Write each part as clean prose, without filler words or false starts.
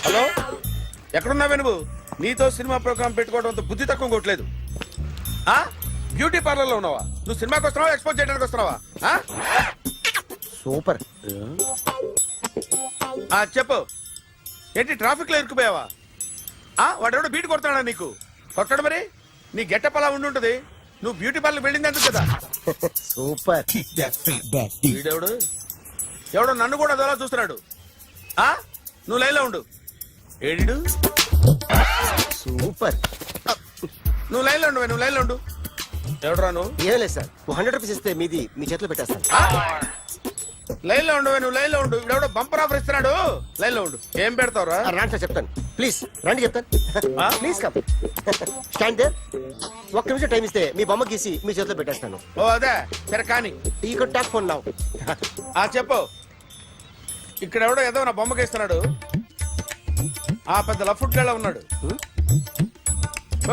Hello, ఎక్కడున్నావే నువ్వు? నీతో cinema programme పెట్టుకోవడంతో బుద్ధి తక్కువ కొట్టలేదు. బ్యూటీ పార్లర్ లో ఉన్నావా? నువ్వు సినిమాకి వస్తున్నావా, ఎక్స్పోజ్ చేయడానికి వస్తున్నావా? సూపర్. చెప్పు, ఏంటి ట్రాఫిక్ లో ఇరుక్కుపోయావా? వాడెవడో బీట్ కొడతాడా నీకు? కొట్టడు మరి. నీ గెట్టప్ అలా ఉండుంటది. నువ్వు బ్యూటీ పార్లర్ వెళ్ళింది ఎందుకు కదా? సూపర్. వీడెవడు? ఎవడో నన్ను కూడా అదోలా చూస్తున్నాడు. నువ్వు లైన్లో ఉండు. ఏడు సూపర్. నువ్వు లైన్లో ఉండు, నువ్వు లైన్లో ఉండు. ఎవడరా నువ్వు? ఏం లేదు సార్, 100 రూపీస్ ఇస్తే మీది మీ చేతిలో పెట్టేస్తాను. లైన్లో ఉండు, నువ్వు లైన్లో ఉండు. ఇవిడెవడో బంపర్ ఆఫర్ ఇస్తున్నాడు. లైన్లో ఉండు. ఏం పెడతావురా? రాండి సార్, చెప్తాను. ప్లీజ్ రండి, చెప్తాను. Please come. Stand there. ఒక్క నిమిషం టైం ఇస్తే మీ బొమ్మ గీసి మీ చేతిలో పెట్టేస్తాను. ఓ అదే సరే కానీ. ఈ కుడ్ టాక్ ఫోన్ నౌ. చెప్పు. ఇక్కడ ఎవడో ఏదో నా బొమ్మకి ఇస్తున్నాడు. పెద్ద లఫుట్ గళ్ళ ఉన్నాడు.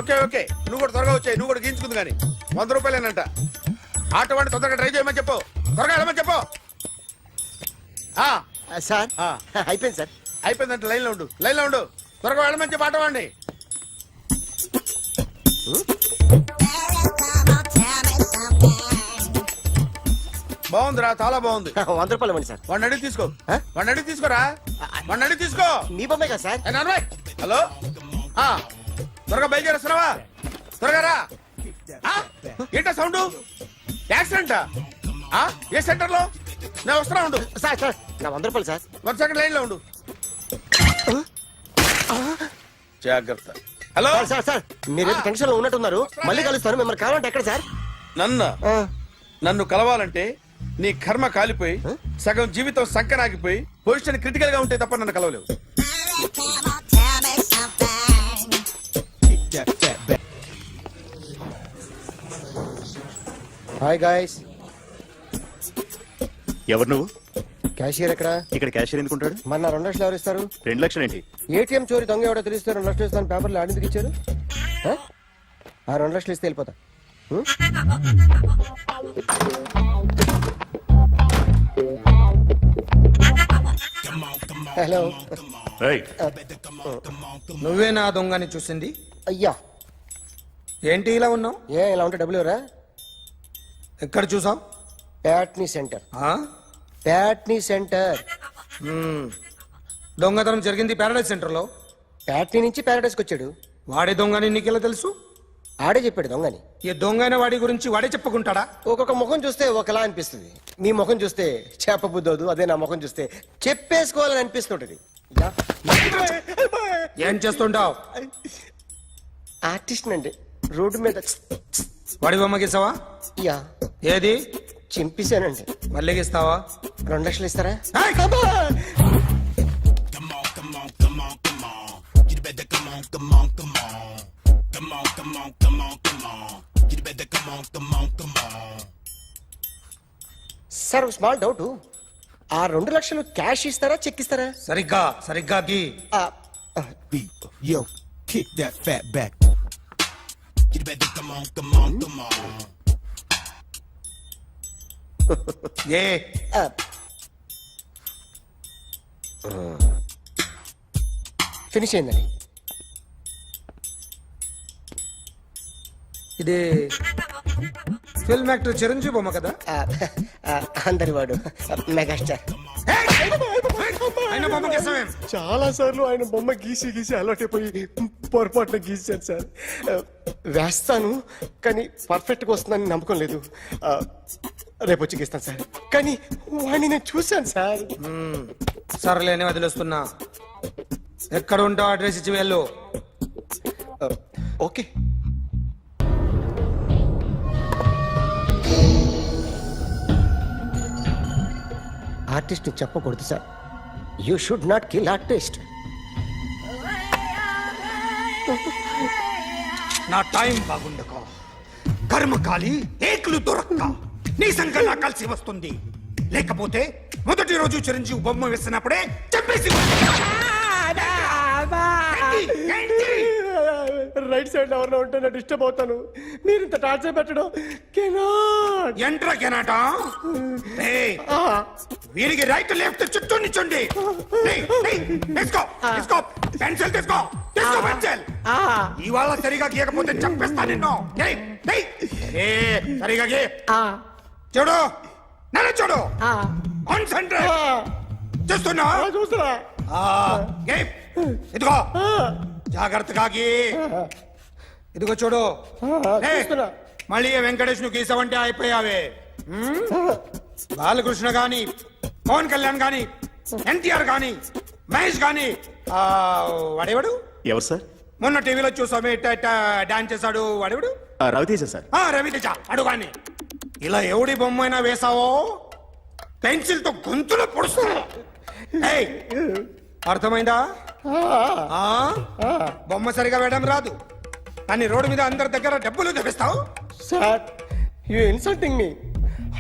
ఓకే ఓకే, నువ్వు కూడా త్వరగా వచ్చాయి. నువ్వు కూడా గీంచుకుంది కానీ 100 రూపాయలేనంట. ఆటో వాడిని తొందరగా ట్రై చేయమని చెప్పు. త్వరగా వెళ్ళమని చెప్పు. సార్ అయిపోయింది సార్. అయిపోయిందంటే లైన్లో ఉండు, లైన్లో ఉండు. త్వరగా వెళ్ళమని చెప్పు ఆటో వాడిని. బాగుందిరా, చాలా బాగుంది. 100 రూపాయలు ఇవ్వండి సార్. వాడిని అడిగి తీసుకో. వాడిని అడిగి తీసుకోరా. వాడిని అడిగి తీసుకో. మీ బొమ్మే కదా సార్. హలో, త్వరగా బయలుదేరేస్తున్నావా? త్వరగా రా. ఏంటా సౌండ్? యాక్సిడెంటా? ఏ సెంటర్ లో? నేను వస్తున్నా ఉండు. సార్ సార్ నా 100 రూపాయలు సార్. 1 సెకండ్ లైన్ లో ఉండు. జాగ్రత్త. హలో సార్ సార్, మీరు టెన్షన్ లో ఉన్నట్టున్నారు. మళ్ళీ కలుస్తాను. మిమ్మల్ని కావాలంటే ఎక్కడ సార్? నన్ను కలవాలంటే నీ కర్మ కాలిపోయి సగం జీవితం సంకనాగిపోయి పొజిషన్ క్రిటికల్ గా ఉంటే తప్ప నన్ను కలవలేవు. Hi guys. ఎవరు నువ్వు? క్యాషియర్ ఎక్కడ? ఇక్కడ క్యాషియర్ ఎందుకుంటాడు? మన 2 లక్షలు ఎవరు ఇస్తారు? 2 లక్షలు ఏంటి? ఏటీఎం చోరీ దొంగ ఎవడో తెలిస్తే 2 లక్షలు ఇస్తాను పేపర్లు ఆడిందుకు ఇచ్చారు. 2 లక్షలు ఇస్తే వెళ్ళిపోతా. హలో. నువ్వే నా దొంగని చూసింది? అయ్యా ఏంటి ఇలా ఉన్నావు? ఇలా ఉంటే డబ్బులు ఎవరా? ఎక్కడ చూసావు? ప్యాట్నీ సెంటర్. ప్యాట్నీ సెంటర్. దొంగతనం జరిగింది ప్యారడైజ్ సెంటర్ లో. ప్యాట్నీ నుంచి ప్యారడైజ్కి వచ్చాడు. వాడే దొంగని నీకెలా తెలుసు? ఆడే చెప్పాడు దొంగని. ఈ దొంగైన వాడి గురించి వాడే చెప్పుకుంటాడా? ఒక్కొక్క ముఖం చూస్తే ఒకలా అనిపిస్తుంది. మీ ముఖం చూస్తే చెప్పబుద్దోదు. అదే నా ముఖం చూస్తే చెప్పేసుకోవాలని అనిపిస్తుంటది. ఏం చేస్తుంటావు? ఆర్టిస్ట్ అండి. రోడ్డు మీద వాడి బొమ్మ గీసావా? యా. ఏది? చింపేశానండి. మళ్ళీ గీస్తావా? 2 లక్షలు ఇస్తారా? Sir small doubt. 2 లక్షలు క్యాష్ ఇస్తారా, చెక్ ఇస్తారా? సరిగ్గా గీ. Yo, kick that fat back. You better come on. A finish అయిందండి. ఇది ఫిల్మ్ యాక్టర్ చిరంజీవి బొమ్మ కదా? అందరి వాడు మెగాస్టార్. ఆయన బొమ్మ గీసావేం? చాలా సార్లు ఆయన బొమ్మ గీసి అలవాటైపోయి పొరపాటున గీసాను సార్. వేస్తాను కానీ పర్ఫెక్ట్ గా వస్తుందని నమ్మకం లేదు. రేపు వచ్చి గీస్తాను సార్. కానీ వాడిని నేను చూశాను సార్. సర్లేని వదిలేస్తున్నా. ఎక్కడ ఉంటావు అడ్రస్ ఇచ్చి వెళ్ళు. ఓకే. ఆర్టిస్ట్ చెప్పకూడదు sir. You should not kill artist. నా టైం బాగుండక కర్మకాలి ఏకులు దొరక్క నీ సంకల్లా కలిసి వస్తుంది. లేకపోతే మొదటి రోజు చిరంజీవి బొమ్మ వేసినప్పుడే చెప్పేసి రైట్ సైడ్ ఎవరిలో ఉంటే నేను డిస్టర్బ్ అవుతాను. మీరు ఇంత టార్చర్ పెట్టడం ఎంట్రా కెనాట. వీరికి రైట్ లెఫ్ట్ చుట్టూ నిచ్చండి. తీసుకో పెన్సిల్ తీసుకో పెన్సిల్. ఇవాళ సరిగా గీయకపోతే చంపేస్తా నిన్ను. సరిగా గీ. చూడు నన్ను చూడు. కాన్సంట్రేట్ చూస్తున్నా. చూస్తున్నా. ఇదిగో జాగ్రత్తగా గీ. ఇదిగో చూడు. చూస్తున్నా. మళ్ళీ వెంకటేష్ ను గీసావంటే అయిపోయావే. బాలకృష్ణ గాని, పవన్ కళ్యాణ్ గాని, ఎన్టీఆర్ గాని, మహేష్ గాని, వాడేవాడు ఎవరు సార్? మొన్న టీవీలో చూసామే డాన్స్ చేశాడు వాడేవాడు. రవితేజ సార్. రవితేజ అడుగాని. ఇలా ఎవడి బొమ్మ అయినా వేసావో పెన్సిల్ తో గొంతులో పొడుస్తా. అర్థమైందా? బొమ్మ సరిగా వేయడం రాదు కానీ రోడ్డు మీద అందరి దగ్గర డబ్బులు తెప్పిస్తావు. Sir you insulting me.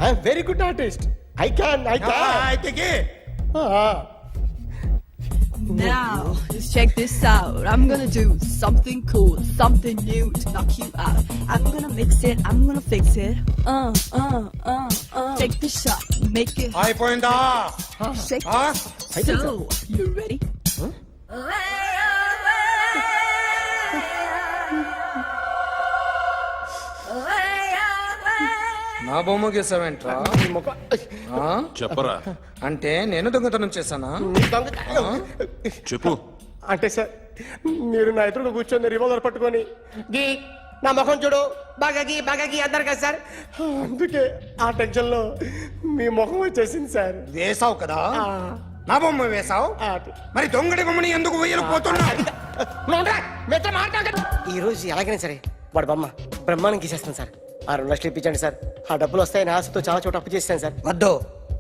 I'm very good artist. I can. అయితే గీ. Now, just check this out. I'm gonna do something cool, something new to knock you out. I'm gonna mix it, I'm gonna fix it. Take the shot, make it అయిపోయిందా? shake. So, you ready? నా బొమ్మ గీసావేంట్రా? చెప్పరా. అంటే నేను దొంగతనం చేశానా? చెప్పు. అంటే సార్ మీరు నా ఎదురు కూర్చొని రివాల్వర్ పట్టుకొని గీ నా ముఖం చూడు బాగా గీ అన్నారు కదా సార్. అందుకే ఆ టెన్షన్ లో మీ ముఖం వచ్చేసింది సార్. వేసావు కదా, నా బొమ్మ వేసావు. మరి దొంగడి బొమ్మని ఎందుకు వేయలేకపోతున్నా? ఈ రోజు ఎలాగైనా సరే వాడు బొమ్మ బ్రహ్మాండం గీసేస్తాను సార్. ఆ 2 లక్షలు ఇప్పించండి సార్. ఆ డబ్బులు వస్తాయని ఆశతో చాలా చోట అప్పు చేస్తాను సార్. వద్దు,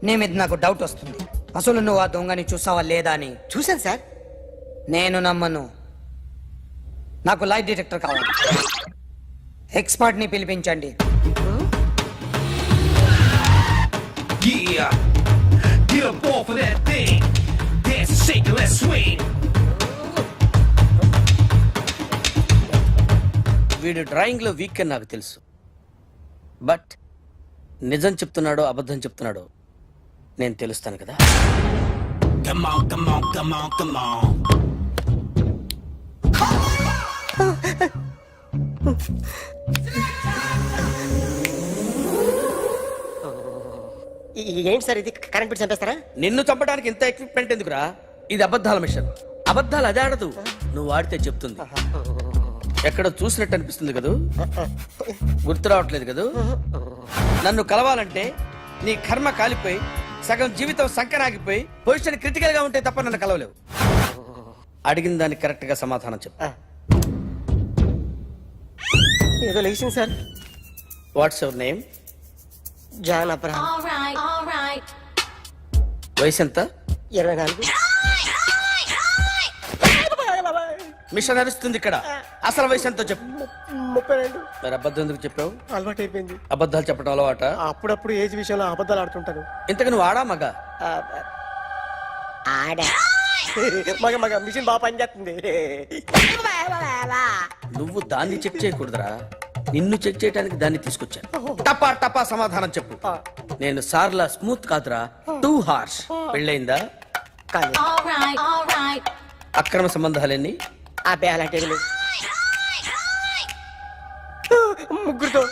నీ మీద నాకు డౌట్ వస్తుంది. అసలు నువ్వు ఆ దొంగని చూసావా లేదా అని. చూశాను సార్. నేను నమ్మను. నాకు లైట్ డిటెక్టర్ కావాలి. ఎక్స్పర్ట్ ని పిలిపించండి. Yeah, get up off of that thing. Dance and shake and let's swing. వీడు డ్రాయింగ్ లో వీక్ అని నాకు తెలుసు. బట్ నిజం చెప్తున్నాడో అబద్ధం చెప్తున్నాడో నేను తెలుస్తాను కదా. Come on, come on, come on, come on. ఏంటి సార్ ఇది? కరెంట్ బిల్ చంపేస్తారా? నిన్ను చంపడానికి ఇంత ఎక్విప్మెంట్ ఎందుకురా? ఇది అబద్ధాల మిషన్. అబద్ధాలు అదే ఆడదు, నువ్వు ఆడితే చెప్తుంది. ఎక్కడ చూసినట్టు అనిపిస్తుంది కదూ, గుర్తు రావట్లేదు కదూ. నన్ను కలవాలంటే నీ కర్మ కాలిపోయి సగం జీవితం సంకనాగిపోయి పొజిషన్ క్రిటికల్ గా ఉంటే తప్ప నన్ను కలవలేవు. అడిగిన దానికి కరెక్ట్ గా సమాధానం చెప్పు. ఏదో లేచింది sir. What's your name? John Abraham. వయసు ఎంత? 24. మిషన్ నడుస్తుంది ఇక్కడ. అసలు వయసు ఎంతో చెప్పు. 32. మరి అబద్ధం ఎందుకు చెప్పావు? అలవాటు అయిపోయింది. అబద్ధాలు చెప్పడం అలవాట? అప్పుడప్పుడు ఏజ్ విషయంలో అబద్ధాలు ఆడుతుంటాను. ఇంతకు నువ్వు ఆడా మగ? ఆడా. మగ మిషన్ బాగా పనిచేస్తుంది. నువ్వు దాన్ని చెక్ చేయకూడదురా, నిన్ను చెక్ చేయడానికి దాన్ని తీసుకొచ్చాను. టపా టపా సమాధానం చెప్పు. నేను సార్లా స్మూత్ కాదురా, టూ హార్ష్. పెళ్ళయిందా? అక్రమ సంబంధాలన్నీ? అబ్బే అలాంటి ముగ్గురుతో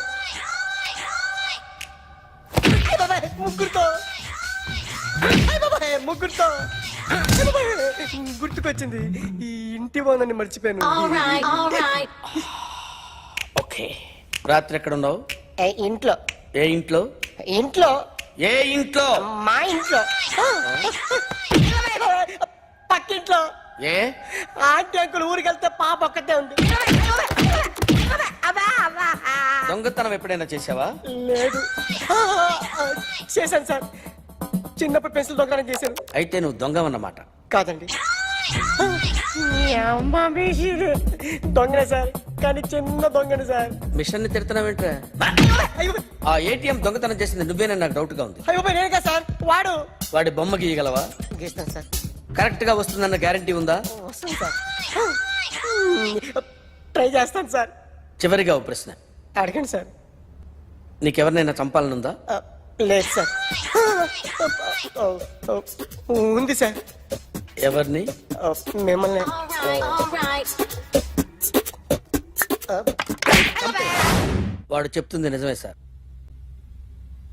ముగ్గురుతో గుర్తుకొచ్చింది. ఈ ఇంటి బాగుందని మర్చిపోయాను. ఓకే. రాత్రి ఎక్కడ ఉన్నావు? ఇంట్లో. ఏ ఇంట్లో? ఇంట్లో. ఏ ఇంట్లో? మా ఇంట్లో. పక్కింట్లో. ఏ ఆంటీ అంకుల్ ఊరికి వెళ్తే పాప ఒక్కతే ఉంది. దొంగతనం ఎప్పుడైనా చేసావా? లేదు. చేశాను సార్. చిన్నప్పుడు పెన్సిల్ దొంగతనం చేశాను. అయితే నువ్వు దొంగవన్నమాట. కాదండి, దొంగనే సార్, కానీ చిన్న దొంగనే సార్. మిషన్ ని తిడుతున్నావేంట్రా? ఆ ఏటీఎం దొంగతనం చేసింది నువ్వేనని నాకు డౌట్ గా ఉంది. అయ్యో నేనే కదా సార్. వాడి బొమ్మ గీయగలవా? గీస్తాను సార్. కరెక్ట్ గా వస్తుందన్న గ్యారంటీ ఉందా? వస్తాను సార్. ట్రై చేస్తాను సార్. చివరిగా ఓ ప్రశ్న అడగండి సార్. నీకెవరినైనా చంపాలనుందా? లేదు సార్. ఉంది సార్. ఎవరిని? మిమ్మల్ని. వాడు చెప్తుంది నిజమే సార్.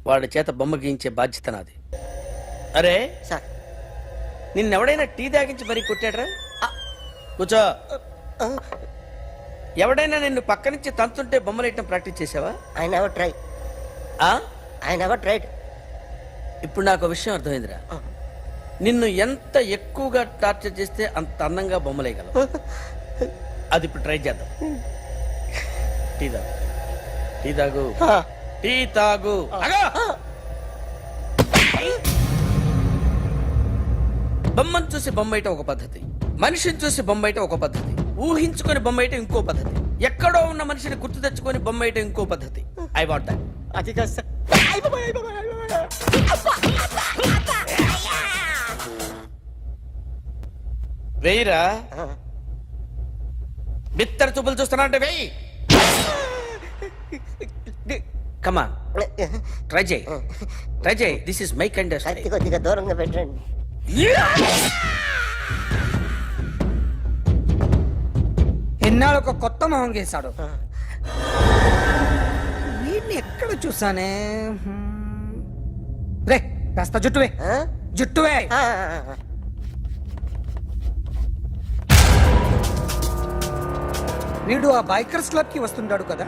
వాడి చేత బొమ్మ గీయించే బాధ్యత నాది. అరే సార్. నిన్నెవడైనా టీ తాగించి మరీ కొట్టాడ్రా? కూర్చో. ఎవడైనా నిన్ను పక్క నుంచి తంతుంటే బొమ్మలు వేయటం ప్రాక్టీస్ చేసావా? I never try. I never tried. ఇప్పుడు నాకు విషయం అర్థమైందిరా. నిన్ను ఎంత ఎక్కువగా టార్చర్ చేస్తే అంత అందంగా బొమ్మలేయగలవు. అది ఇప్పుడు ట్రై చేద్దాం. టీ తాగు. టీ తాగు. టీ తాగు. బొమ్మను చూసి బొమ్మయటం ఒక పద్ధతి, మనిషిని చూసి బొమ్మయటం ఒక పద్ధతి, ఊహించుకొని బొమ్మయటం ఇంకో పద్ధతి, ఎక్కడో ఉన్న మనిషిని గుర్తు తెచ్చుకొని బొమ్మయటం ఇంకో పద్ధతి. I want that. అది కాదు సార్. వెయ్యిరా. బిత్తర చూపులు చూస్తున్నా అంటే వెయ్యి. కమాన్, ట్రై చేయి. ట్రై చేయి. This is my kind of style. కొద్దిగా దూరంగా పెట్టండి. ఎన్నాళ్ళు ఒక కొత్త మొహం గీశాడు. వీడిని ఎక్కడ చూసానే? రే కాస్త జుట్టువే. జుట్టువే. వీడు ఆ బైకర్స్ క్లబ్ కి వస్తుంటాడు కదా.